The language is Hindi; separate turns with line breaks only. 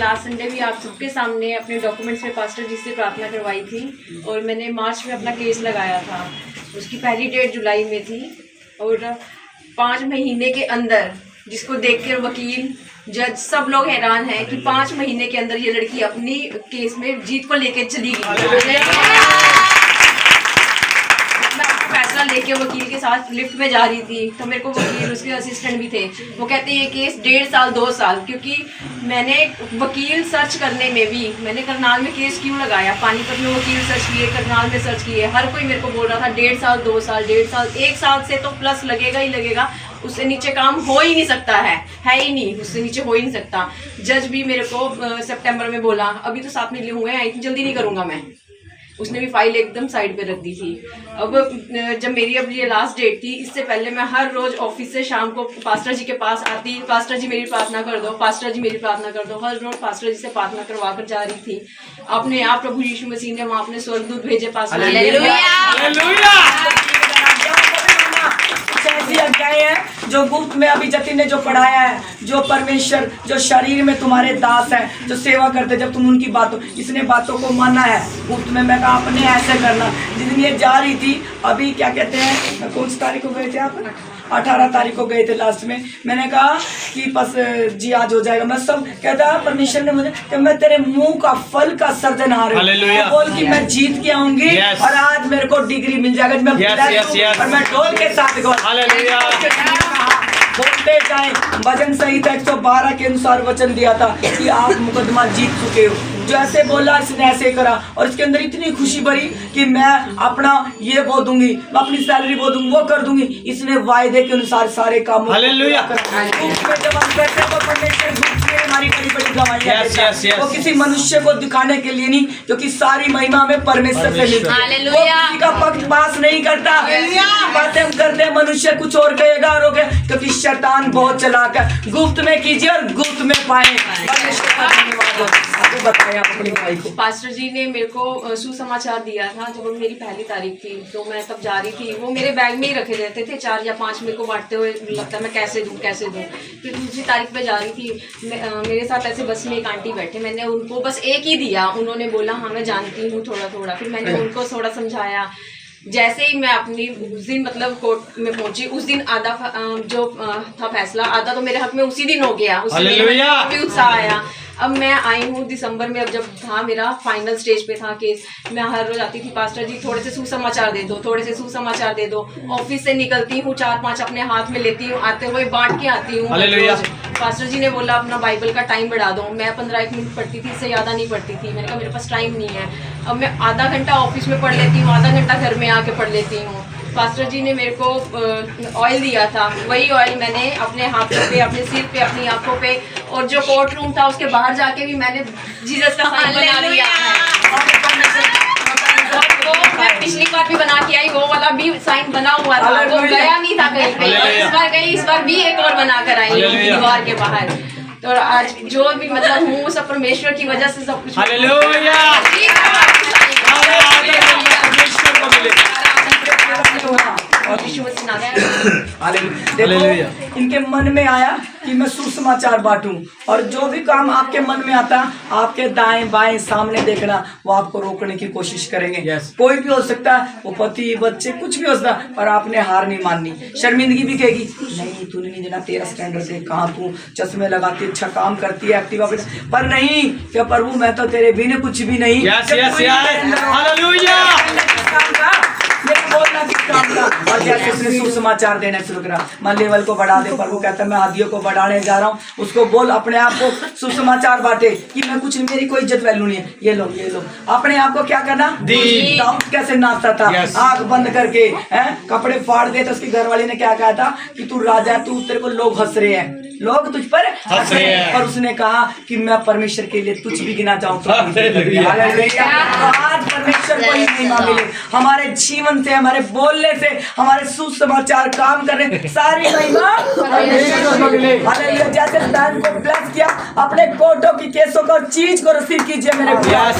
लास्ट संडे भी आप सबके सामने अपने डॉक्यूमेंट्स में पास्टर जी से प्रार्थना करवाई थी और मैंने मार्च में अपना केस लगाया था। उसकी पहली डेट जुलाई में थी और 5 महीने के अंदर, जिसको देखकर वकील, जज सब लोग हैरान हैं कि 5 महीने के अंदर ये लड़की अपनी केस में जीत को लेके चली गई। फैसला लेके वकील के साथ लिफ्ट में जा रही थी तो मेरे को वकील, उसके असिस्टेंट भी थे, वो कहते हैं ये केस 1.5 साल 2 साल, क्योंकि मैंने वकील सर्च करने में भी, मैंने करनाल में केस क्यों लगाया, पानीपत में वकील सर्च किए, करनाल में सर्च किए, हर कोई मेरे को बोल रहा था 1.5 साल 2 साल 1.5 साल 1 साल से तो प्लस लगेगा ही लगेगा, उससे नीचे काम हो ही नहीं सकता है ही नहीं, उससे नीचे हो ही नहीं सकता। जज भी मेरे को सितंबर में बोला अभी तो 7 महीने हुए हैं, इतनी जल्दी नहीं करूँगा मैं। उसने भी फाइल एकदम साइड पे रख दी थी। अब जब मेरी अब ये लास्ट डेट थी, इससे पहले मैं हर रोज ऑफिस से शाम को पास्टर जी के पास आती, पास्टर जी मेरी प्रार्थना कर दो, पास्टर जी मेरी प्रार्थना कर दो, हर रोज पास्टर जी से प्रार्थना करवा कर जा रही थी। अपने यहाँ प्रभु यीशु मसीह ने वहाँ अपने स्वर्गदूत भेजे पास्टर।
ऐसी अध्याय है जो गुप्त में अभी जतिन ने जो पढ़ाया है, जो परमेश्वर जो शरीर में तुम्हारे दास है, जो सेवा करते, जब तुम उनकी बातों, इसने बातों को माना है गुप्त में। मैं कहा आपने ऐसे करना। जिस दिन ये जा रही थी, अभी क्या कहते हैं, कौन सी तारीख को गए थे आप? 18 तारीख को गए थे लास्ट में। मैंने कहा कि बस जी आज हो जाएगा। मैं सब कहता परमेश्वर ने मुझे कि मैं तेरे मुंह का फल का सर्जनहार हूं, बोल कि मैं जीत के आऊंगी और आज मेरे को डिग्री मिल जाएगा। मैं और मैं ढोल के साथ बोलते जाए। वचन संहिता 112 के अनुसार वचन दिया था कि आप मुकदमा जीत चुके हो। जो ऐसे बोला इसने ऐसे करा, और इसके अंदर इतनी खुशी भरी कि मैं अपना ये वो दूंगी, मैं अपनी सैलरी वो दूंगी, वो कर दूंगी। इसने वायदे के अनुसार सारे काम
हालेलुया।
हमारी बड़ी बड़ी गवाहियां वो किसी मनुष्य को दिखाने के लिए नहीं, क्योंकि सारी महिमा में परमेश्वर से मिलती है। वो किसी का पक्षपात नहीं करता। बातें हम करते हैं, मनुष्य कुछ और कहेगा और क्योंकि शैतान बहुत चालाक है। गुप्त में कीजिए और गुप्त में पाए। बताया अपनी भाई को।
पास्टर जी ने मेरे को सुसमाचार दिया था जब मेरी पहली तारीख थी, तो मैं तब जा रही थी। वो मेरे बैग में ही रखे रहते थे, 4 या 5 मेरे को बांटते हुए लगता है मैं कैसे दूं। फिर दूसरी तारीख पे जा रही थी, मेरे साथ ऐसे बस में एक आंटी बैठे, मैंने उनको बस एक ही दिया। उन्होंने बोला हाँ मैं जानती हूँ थोड़ा थोड़ा। फिर मैंने उनको थोड़ा समझाया। जैसे ही मैं अपनी उस दिन मतलब कोर्ट में पहुंची, उस दिन आधा जो था फैसला, आधा तो मेरे हक में उसी दिन हो गया। उसमें भी उत्साह आया। अब मैं आई हूँ दिसंबर में, अब जब था मेरा फाइनल स्टेज पे था केस, मैं हर रोज आती थी, पास्टर जी थोड़े से सुसमाचार दे दो, थोड़े से सुसमाचार दे दो। ऑफिस से निकलती हूँ, 4-5 अपने हाथ में लेती हूँ, आते हुए बांट के आती हूँ। पास्टर जी ने बोला अपना बाइबल का टाइम बढ़ा दो। मैं 15-1 मिनट पढ़ती थी, इससे ज़्यादा नहीं पढ़ती थी। मैंने कहा मेरे पास टाइम नहीं है। अब मैं आधा घंटा ऑफिस में पढ़ लेती हूँ, आधा घंटा घर में आके पढ़ लेती हूँ। पास्टर जी ने मेरे को ऑयल दिया था, वही ऑयल मैंने अपने हाथों पे, अपने सिर पे, अपनी आंखों पे, और जो कोर्ट रूम था उसके बाहर जाके भी मैंने जीसस का साइन बना लिया है। वो मैं पिछली बार भी बना के आई, वो वाला भी साइन बना हुआ था, वो गया नहीं था कहीं पे। इस बार गई, इस बार भी एक और बना कर आई दीवार के बाहर। तो आज जो भी मतलब हूँ सब परमेश्वर की वजह से सब कुछ।
देखो इनके मन में आया कि मैं सुसमाचार बांटूं, और जो भी काम आपके मन में आता आपके दाएं बाएं सामने देखना, वो आपको रोकने की कोशिश करेंगे। कोई भी हो सकता है, वो पति बच्चे कुछ भी हो सकता है, पर आपने हार नहीं माननी। शर्मिंदगी भी कहेगी नहीं तूने नहीं देना, तेरा स्टैंडर्ड देख, कहाँ तू चश्मे लगाती, अच्छा काम करती है, एक्टिवा पर नहीं क्या प्रभु मैं तो तेरे बिना कुछ भी नहीं। बोलना किस काम का। और जैसे उसने सुसमाचार देना शुरू करा, मैं लेवल को बढ़ा दे, प्रभु कहता है मैं आदियों को बढ़ाने जा रहा हूँ। उसको बोल अपने आप को सुसमाचार बांटे कि मैं कुछ, मेरी कोई इज्जत वैल्यू नहीं है। ये लो अपने आप को क्या करना। दाऊद कैसे नाचता था, आंख बंद करके कपड़े फाड़ दे, तो उसकी घरवाली ने क्या कहा था कि तू राजा, तू तेरे को लोग हंस रहे हैं, लोग तुझ पर हंस रहे हैं। और उसने कहा कि मैं परमेश्वर के लिए तुझ भी गिना जाऊँ। तो आज परमेश्वर को ही महिमा मिले हमारे जीवन से, हमारे बोलने से, हमारे सुसमाचार काम करने, सारी महिमा हालेलुया। जैसे बहन को ब्लेस किया, अपने कोटों की केसों को चीज को रिसीव कीजिए मेरे प्यार।